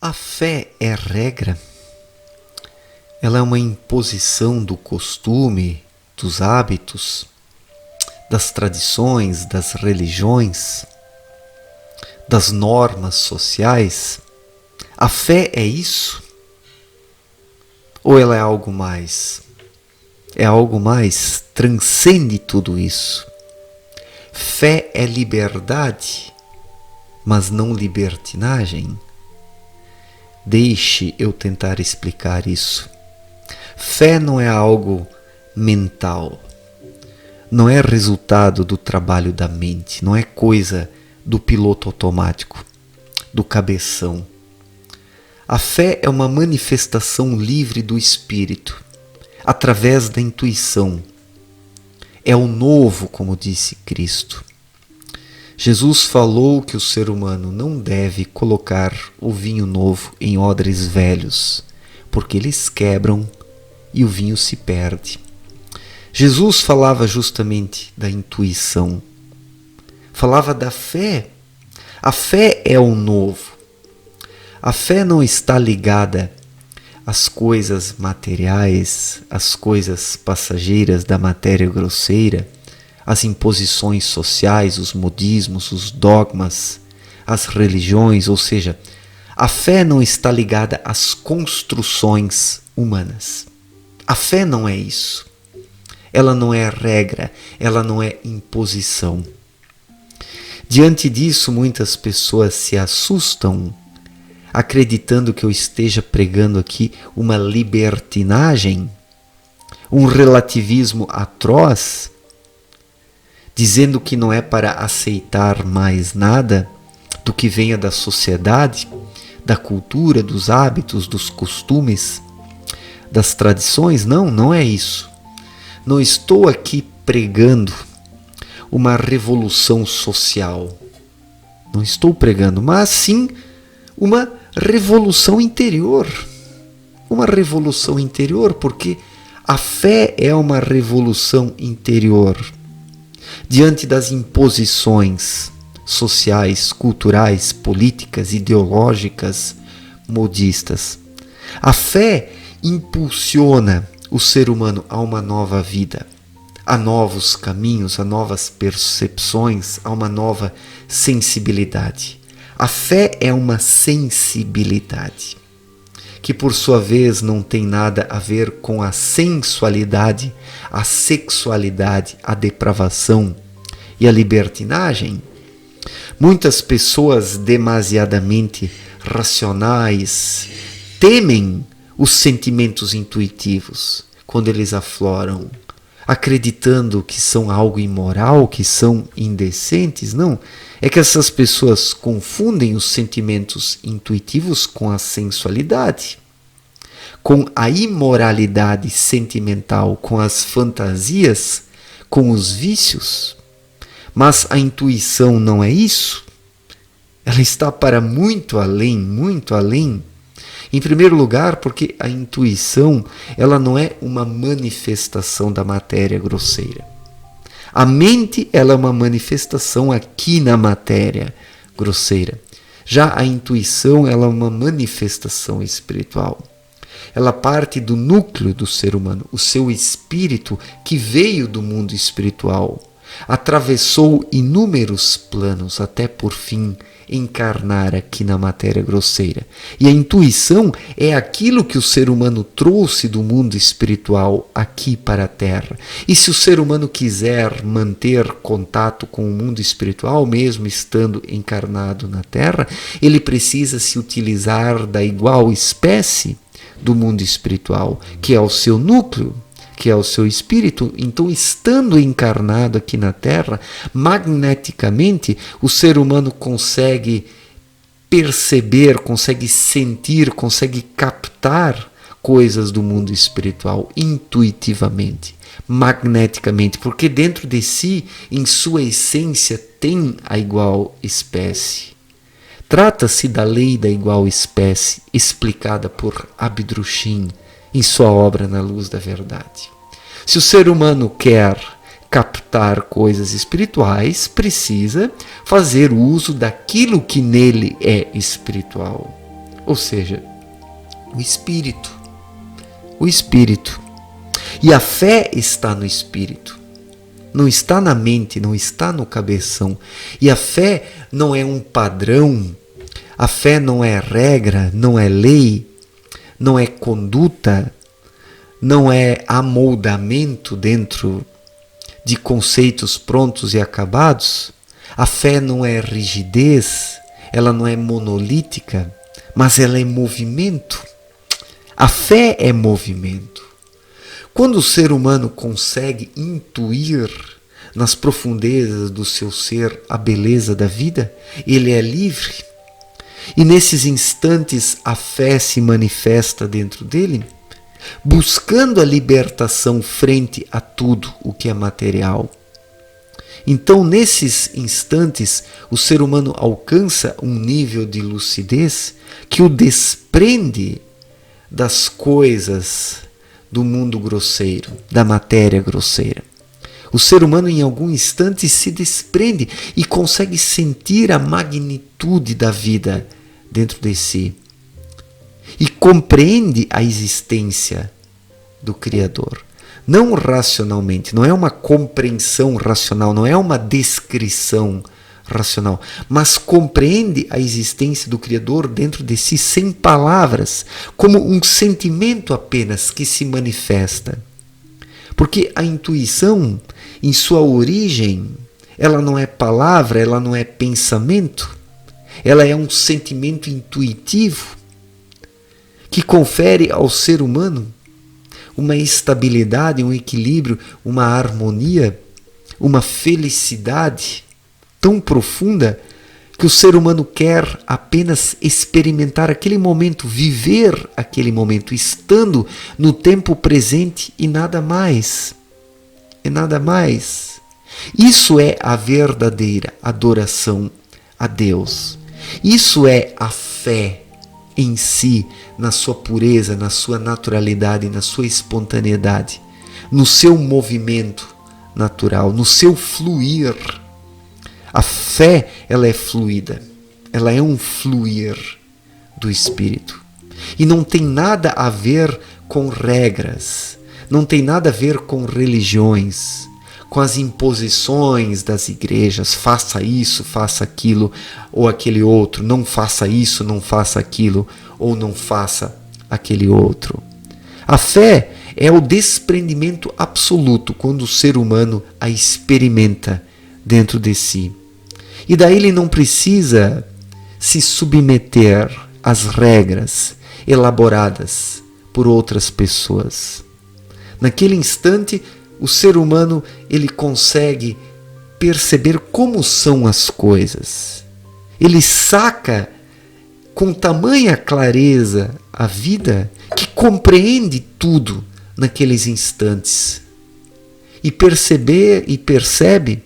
A fé é regra? Ela é uma imposição do costume, dos hábitos, das tradições, das religiões, das normas sociais? A fé é isso? Ou ela é algo mais? É algo mais, transcende tudo isso. Fé é liberdade, mas não libertinagem. Deixe eu tentar explicar isso. Fé não é algo mental, não é resultado do trabalho da mente, não é coisa do piloto automático, do cabeção. A fé é uma manifestação livre do espírito, através da intuição. É o novo, como disse Cristo. Jesus falou que o ser humano não deve colocar o vinho novo em odres velhos, porque eles quebram e o vinho se perde. Jesus falava justamente da intuição, falava da fé. A fé é o novo. A fé não está ligada às coisas materiais, às coisas passageiras da matéria grosseira, às imposições sociais, os modismos, os dogmas, as religiões, ou seja, a fé não está ligada às construções humanas. A fé não é isso. Ela não é regra, ela não é imposição. Diante disso, muitas pessoas se assustam, acreditando que eu esteja pregando aqui uma libertinagem, um relativismo atroz, dizendo que não é para aceitar mais nada do que venha da sociedade, da cultura, dos hábitos, dos costumes, das tradições. Não, não é isso. Não estou aqui pregando uma revolução social. Não estou pregando, mas sim uma revolução interior. Uma revolução interior, porque a fé é uma revolução interior. Diante das imposições sociais, culturais, políticas, ideológicas, modistas, a fé impulsiona o ser humano a uma nova vida, a novos caminhos, a novas percepções, a uma nova sensibilidade. A fé é uma sensibilidade, que por sua vez não tem nada a ver com a sensualidade, a sexualidade, a depravação e a libertinagem. Muitas pessoas demasiadamente racionais temem os sentimentos intuitivos quando eles afloram, acreditando que são algo imoral, que são indecentes. Não, é que essas pessoas confundem os sentimentos intuitivos com a sensualidade, com a imoralidade sentimental, com as fantasias, com os vícios. Mas a intuição não é isso. Ela está para muito além, muito além. Em primeiro lugar, porque a intuição, ela não é uma manifestação da matéria grosseira. A mente, ela é uma manifestação aqui na matéria grosseira. Já a intuição, ela é uma manifestação espiritual. Ela parte do núcleo do ser humano, o seu espírito que veio do mundo espiritual. Atravessou inúmeros planos até por fim encarnar aqui na matéria grosseira. E a intuição é aquilo que o ser humano trouxe do mundo espiritual aqui para a Terra. E se o ser humano quiser manter contato com o mundo espiritual, mesmo estando encarnado na Terra, ele precisa se utilizar da igual espécie do mundo espiritual, que é o seu núcleo, que é o seu espírito. Então, estando encarnado aqui na Terra, magneticamente, o ser humano consegue perceber, consegue sentir, consegue captar coisas do mundo espiritual intuitivamente, magneticamente, porque dentro de si, em sua essência, tem a igual espécie. Trata-se da lei da igual espécie, explicada por Abdrushim em sua obra Na Luz da Verdade. Se o ser humano quer captar coisas espirituais, precisa fazer uso daquilo que nele é espiritual. Ou seja, o Espírito. O Espírito. E a fé está no Espírito. Não está na mente, não está no cabeção. E a fé não é um padrão, a fé não é regra, não é lei, não é conduta, não é amoldamento dentro de conceitos prontos e acabados. A fé não é rigidez, ela não é monolítica, mas ela é movimento. A fé é movimento. Quando o ser humano consegue intuir nas profundezas do seu ser a beleza da vida, ele é livre. E nesses instantes a fé se manifesta dentro dele, buscando a libertação frente a tudo o que é material. Então, nesses instantes, o ser humano alcança um nível de lucidez que o desprende das coisas do mundo grosseiro, da matéria grosseira. O ser humano em algum instante se desprende e consegue sentir a magnitude da vida dentro de si. E compreende a existência do Criador. Não racionalmente, não é uma compreensão racional, não é uma descrição racional, mas compreende a existência do Criador dentro de si sem palavras, como um sentimento apenas que se manifesta. Porque a intuição, em sua origem, ela não é palavra, ela não é pensamento, ela é um sentimento intuitivo que confere ao ser humano uma estabilidade, um equilíbrio, uma harmonia, uma felicidade tão profunda que o ser humano quer apenas experimentar aquele momento, viver aquele momento, estando no tempo presente e nada mais. E nada mais. Isso é a verdadeira adoração a Deus. Isso é a fé em si, na sua pureza, na sua naturalidade, na sua espontaneidade, no seu movimento natural, no seu fluir. A fé, ela é fluida, ela é um fluir do Espírito. E não tem nada a ver com regras, não tem nada a ver com religiões, com as imposições das igrejas, faça isso, faça aquilo, ou aquele outro, não faça isso, não faça aquilo, ou não faça aquele outro. A fé é o desprendimento absoluto quando o ser humano a experimenta dentro de si. E daí ele não precisa se submeter às regras elaboradas por outras pessoas. Naquele instante, o ser humano ele consegue perceber como são as coisas. Ele saca com tamanha clareza a vida que compreende tudo naqueles instantes. E percebe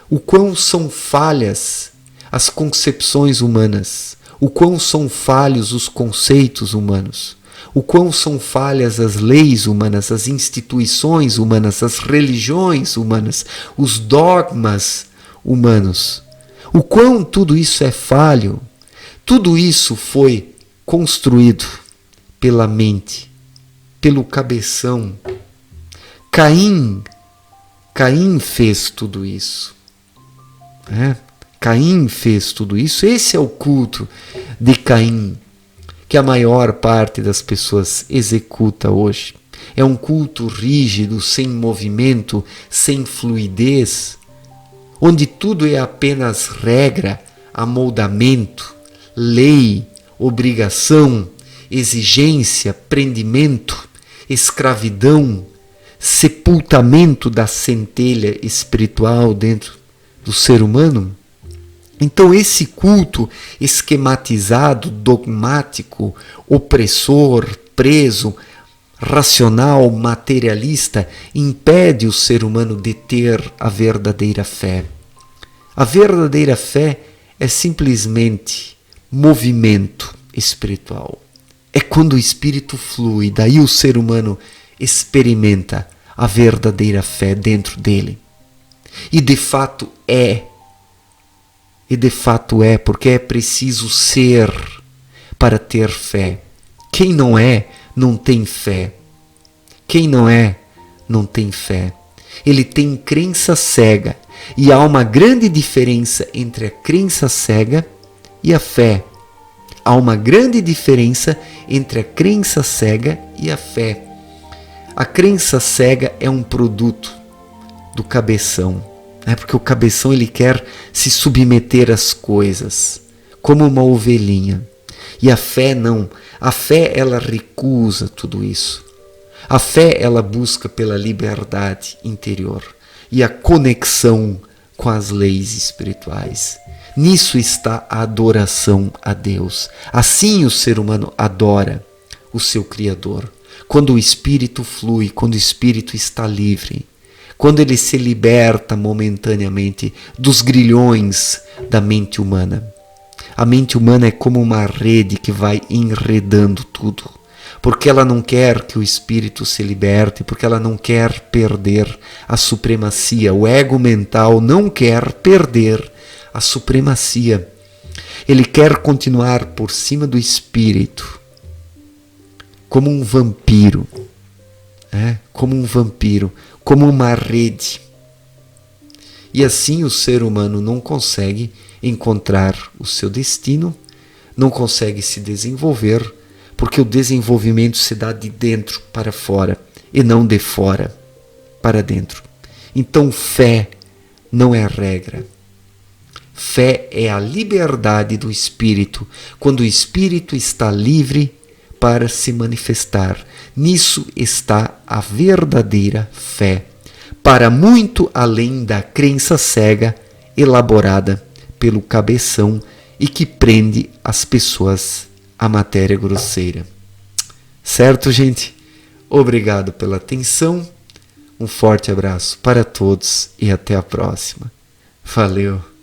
o quão são falhas as concepções humanas, o quão são falhos os conceitos humanos, o quão são falhas as leis humanas, as instituições humanas, as religiões humanas, os dogmas humanos, o quão tudo isso é falho. Tudo isso foi construído pela mente, pelo cabeção. Caim fez tudo isso. Caim fez tudo isso. Esse é o culto de Caim que a maior parte das pessoas executa hoje. É um culto rígido, sem movimento, sem fluidez, onde tudo é apenas regra, amoldamento, lei, obrigação, exigência, prendimento, escravidão, sepultamento da centelha espiritual dentro do ser humano. Então esse culto esquematizado, dogmático, opressor, preso, racional, materialista, impede o ser humano de ter a verdadeira fé. A verdadeira fé é simplesmente movimento espiritual. É quando o espírito flui, daí o ser humano experimenta a verdadeira fé dentro dele. E de fato é, porque é preciso ser para ter fé. Quem não é, não tem fé. Quem não é, não tem fé. Ele tem crença cega. E há uma grande diferença entre a crença cega e a fé. Há uma grande diferença entre a crença cega e a fé. A crença cega é um produto do cabeção, né? Porque o cabeção ele quer se submeter às coisas, como uma ovelhinha. E a fé não. A fé ela recusa tudo isso. A fé ela busca pela liberdade interior e a conexão com as leis espirituais. Nisso está a adoração a Deus. Assim o ser humano adora o seu Criador. Quando o espírito flui, quando o espírito está livre, quando ele se liberta momentaneamente dos grilhões da mente humana. A mente humana é como uma rede que vai enredando tudo, porque ela não quer que o espírito se liberte, porque ela não quer perder a supremacia. O ego mental não quer perder a supremacia. Ele quer continuar por cima do espírito, como um vampiro, como um vampiro, como uma rede. E assim o ser humano não consegue encontrar o seu destino, não consegue se desenvolver, porque o desenvolvimento se dá de dentro para fora e não de fora para dentro. Então fé não é regra. Fé é a liberdade do espírito, quando o espírito está livre para se manifestar. Nisso está a verdadeira fé, para muito além da crença cega elaborada pelo cabeção e que prende as pessoas à matéria grosseira. Certo, gente? Obrigado pela atenção, um forte abraço para todos e até a próxima. Valeu!